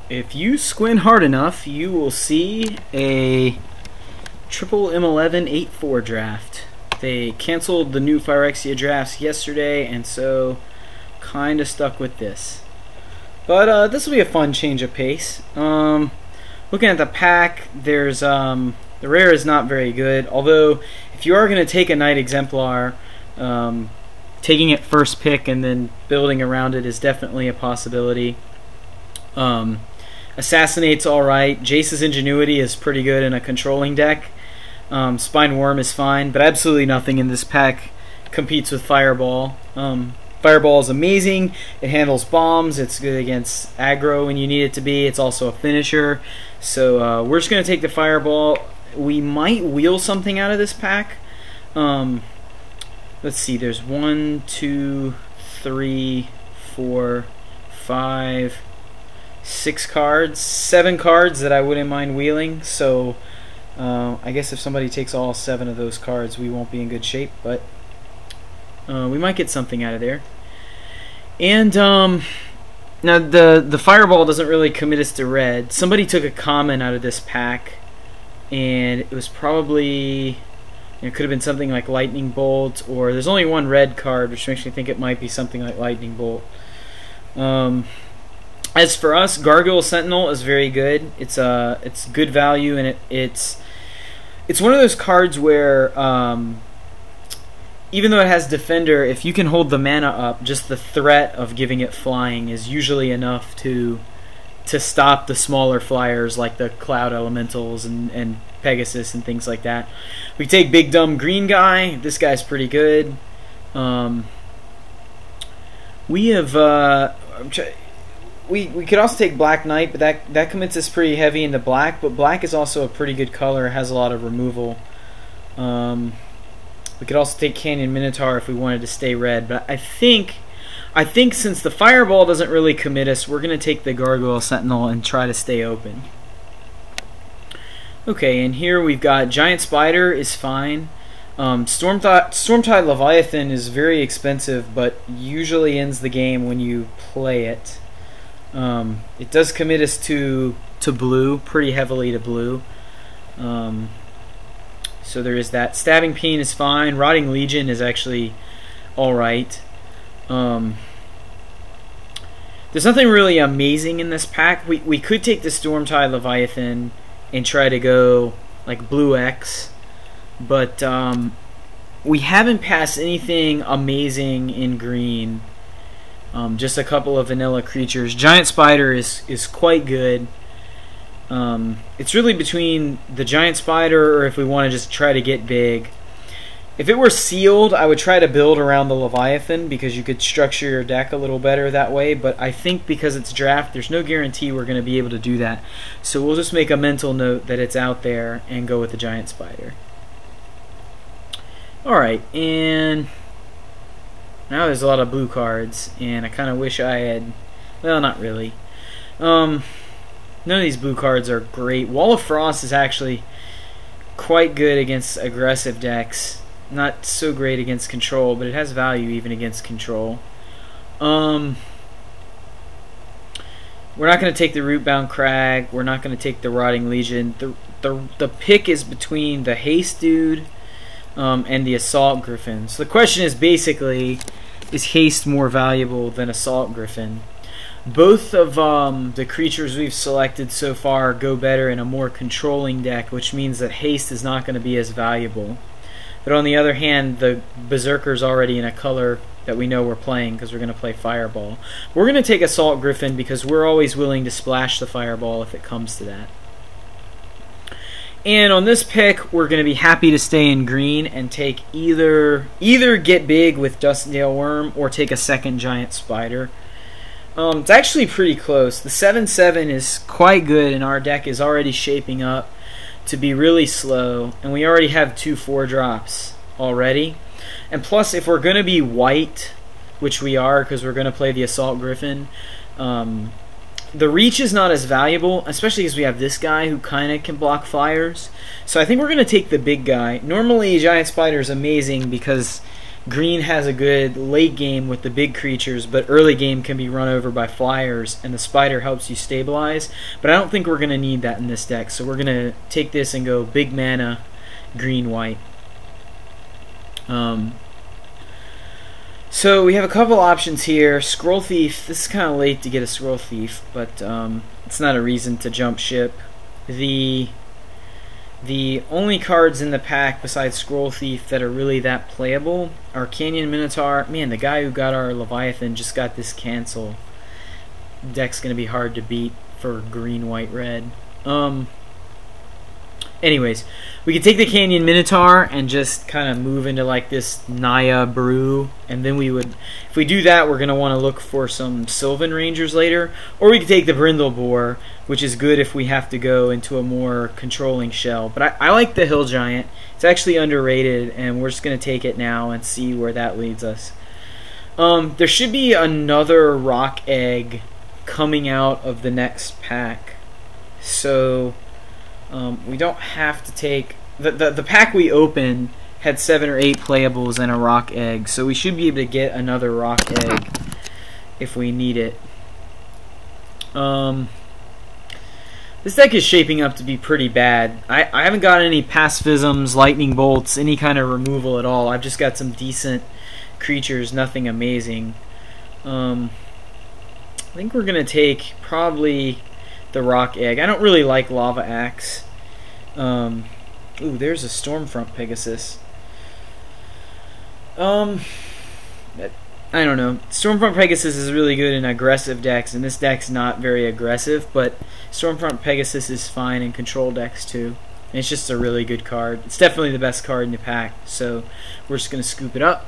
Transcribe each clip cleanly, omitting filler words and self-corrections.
If you squint hard enough, you will see a triple M11 8-4 draft. They canceled the new Phyrexia drafts yesterday, and so kind of stuck with this. But this will be a fun change of pace. Looking at the pack, there's the rare is not very good. Although, if you are going to take a Knight Exemplar, taking it first pick and then building around it is definitely a possibility. Assassinate's alright. Jace's Ingenuity is pretty good in a controlling deck. Spine Worm is fine, but absolutely nothing in this pack competes with Fireball. Fireball is amazing. It handles bombs. It's good against aggro when you need it to be. It's also a finisher. So we're just going to take the Fireball. We might wheel something out of this pack. Let's see. There's 1, 2, 3, 4, 5, 6 cards. 7 cards that I wouldn't mind wheeling. So I guess if somebody takes all 7 of those cards, we won't be in good shape. But we might get something out of there. And now the Fireball doesn't really commit us to red. Somebody took a common out of this pack, and it was probably, it could have been something like Lightning Bolt, or there's only one red card, which makes me think it might be something like Lightning Bolt. As for us, Gargoyle Sentinel is very good. It's good value, and it's one of those cards where even though it has Defender, if you can hold the mana up, just the threat of giving it flying is usually enough to stop the smaller flyers like the Cloud Elementals and Pegasus and things like that. We take Big Dumb Green Guy. This guy's pretty good. We have we could also take Black Knight, but that commits us pretty heavy into black. But black is also a pretty good color. It has a lot of removal. We could also take Canyon Minotaur if we wanted to stay red, but I think since the Fireball doesn't really commit us, we're going to take the Gargoyle Sentinel and try to stay open. Okay, and here we've got Giant Spider is fine. Stormtide Leviathan is very expensive, but usually ends the game when you play it. It does commit us to blue, pretty heavily to blue. So there is that. Stabbing Peen is fine. Rotting Legion is actually alright. There's nothing really amazing in this pack. We could take the Stormtide Leviathan and try to go like Blue X, but we haven't passed anything amazing in green. Just a couple of vanilla creatures. Giant Spider is quite good. It's really between the Giant Spider or if we want to just try to get big. If it were sealed, I would try to build around the Leviathan because you could structure your deck a little better that way, but I think because it's draft, there's no guarantee we're going to be able to do that. So we'll just make a mental note that it's out there and go with the Giant Spider. Alright, and now there's a lot of blue cards, and I kind of wish I had, well, not really. None of these blue cards are great. Wall of Frost is actually quite good against aggressive decks. Not so great against control, but it has value even against control. We're not going to take the Rootbound Crag. We're not going to take the Rotting Legion. The pick is between the Haste Dude and the Assault Griffin. So the question is basically, is Haste more valuable than Assault Griffin? Both of the creatures we've selected so far go better in a more controlling deck, which means that Haste is not going to be as valuable. But on the other hand, the Berserker's already in a color that we know we're playing because we're going to play Fireball. We're going to take Assault Griffin because we're always willing to splash the Fireball if it comes to that. And on this pick, we're going to be happy to stay in green and take either get big with Duskendale Worm or take a second Giant Spider. It's actually pretty close. The 7/7 is quite good, and our deck is already shaping up to be really slow, and we already have 2 4-drops already. And plus, if we're going to be white, which we are because we're going to play the Assault Griffin, the reach is not as valuable, especially because we have this guy who kind of can block flyers. So I think we're going to take the big guy. Normally, Giant Spider is amazing because Green has a good late game with the big creatures, but early game can be run over by flyers, and the spider helps you stabilize. But I don't think we're going to need that in this deck, so we're going to take this and go big mana, green, white. So we have a couple options here. Scroll Thief, this is kind of late to get a Scroll Thief, but it's not a reason to jump ship. The only cards in the pack besides Scroll Thief that are really that playable are Canyon Minotaur. Man, the guy who got our Leviathan just got this cancel. Deck's going to be hard to beat for green, white, red. Anyways, we could take the Canyon Minotaur and just kind of move into like this Naya Brew, and then we would, if we do that, we're going to want to look for some Sylvan Rangers later, or we could take the Brindle Boar, which is good if we have to go into a more controlling shell. But I like the Hill Giant. It's actually underrated, and we're just going to take it now and see where that leads us. There should be another Rock Egg coming out of the next pack, so we don't have to take the pack we opened had 7 or 8 playables and a Rock Egg, so we should be able to get another Rock Egg if we need it. This deck is shaping up to be pretty bad. I haven't got any pacifisms, lightning bolts, any kind of removal at all. I've just got some decent creatures, nothing amazing. I think we're gonna take probably the Rock Egg. I don't really like Lava Axe. Ooh, there's a Stormfront Pegasus. I don't know. Stormfront Pegasus is really good in aggressive decks, and this deck's not very aggressive, but Stormfront Pegasus is fine in control decks too. And it's just a really good card. It's definitely the best card in the pack, so we're just going to scoop it up.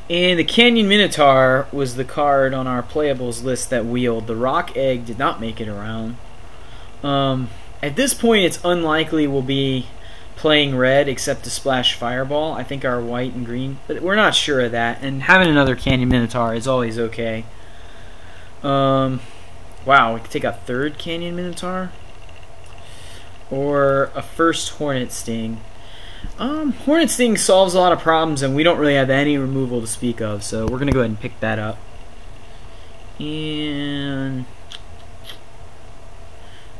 And the Canyon Minotaur was the card on our playables list that wheeled. The Rock Egg did not make it around. At this point, it's unlikely we'll be playing red except to splash Fireball. I think our white and green, but we're not sure of that. And having another Canyon Minotaur is always okay. Wow, we could take a third Canyon Minotaur or a first Hornet Sting. Hornet Sting solves a lot of problems, and we don't really have any removal to speak of, so we're gonna go ahead and pick that up. And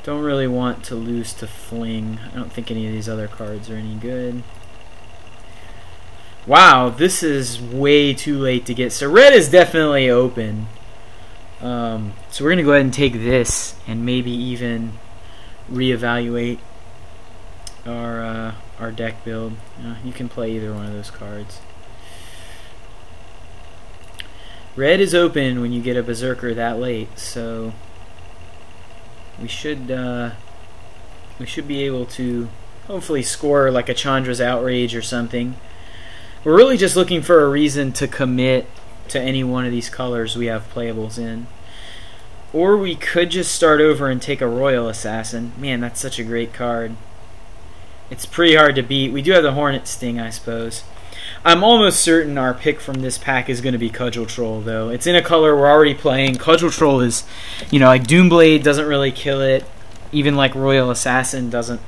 don't really want to lose to Fling. I don't think any of these other cards are any good. Wow, this is way too late to get. So red is definitely open. So we're gonna go ahead and take this and maybe even reevaluate our deck build. You can play either one of those cards. Red is open when you get a Berserker that late, so we should be able to hopefully score like a Chandra's Outrage or something. We're really just looking for a reason to commit to any one of these colors we have playables in. Or we could just start over and take a Royal Assassin. Man, that's such a great card. It's pretty hard to beat. We do have the Hornet Sting, I suppose. I'm almost certain our pick from this pack is going to be Cudgel Troll, though. It's in a color we're already playing. Cudgel Troll is, like Doomblade doesn't really kill it. Even like Royal Assassin doesn't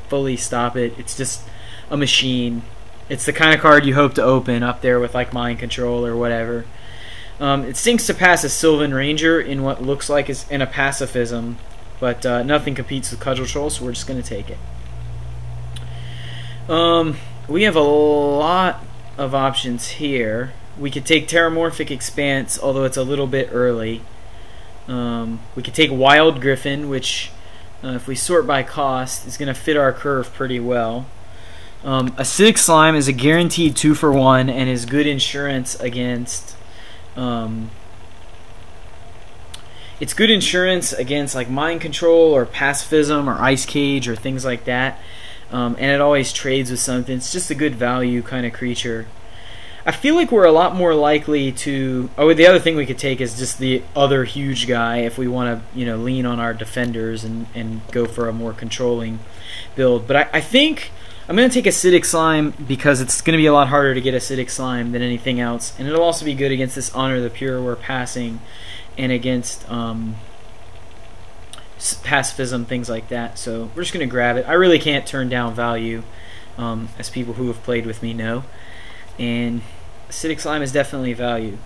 fully stop it. It's just a machine. It's the kind of card you hope to open up there with like Mind Control or whatever. It stinks to pass a Sylvan Ranger in what looks like is in a pacifism, but nothing competes with Cudgel Troll, so we're just going to take it. We have a lot of options here. We could take Terramorphic Expanse, although it's a little bit early. We could take Wild Griffin, which, if we sort by cost, is going to fit our curve pretty well. Acidic Slime is a guaranteed 2-for-1 and is good insurance against... it's good insurance against like Mind Control or Pacifism or Ice Cage or things like that. And it always trades with something. It's just a good value kind of creature. I feel like we're a lot more likely to... Oh, the other thing we could take is just the other huge guy if we want to, lean on our defenders and go for a more controlling build. But I think I'm going to take Acidic Slime because it's going to be a lot harder to get Acidic Slime than anything else. And it'll also be good against this Honor the Pure we're passing and against... pacifism, things like that. So we're just going to grab it. I really can't turn down value, as people who have played with me know. and acidic slime is definitely a value.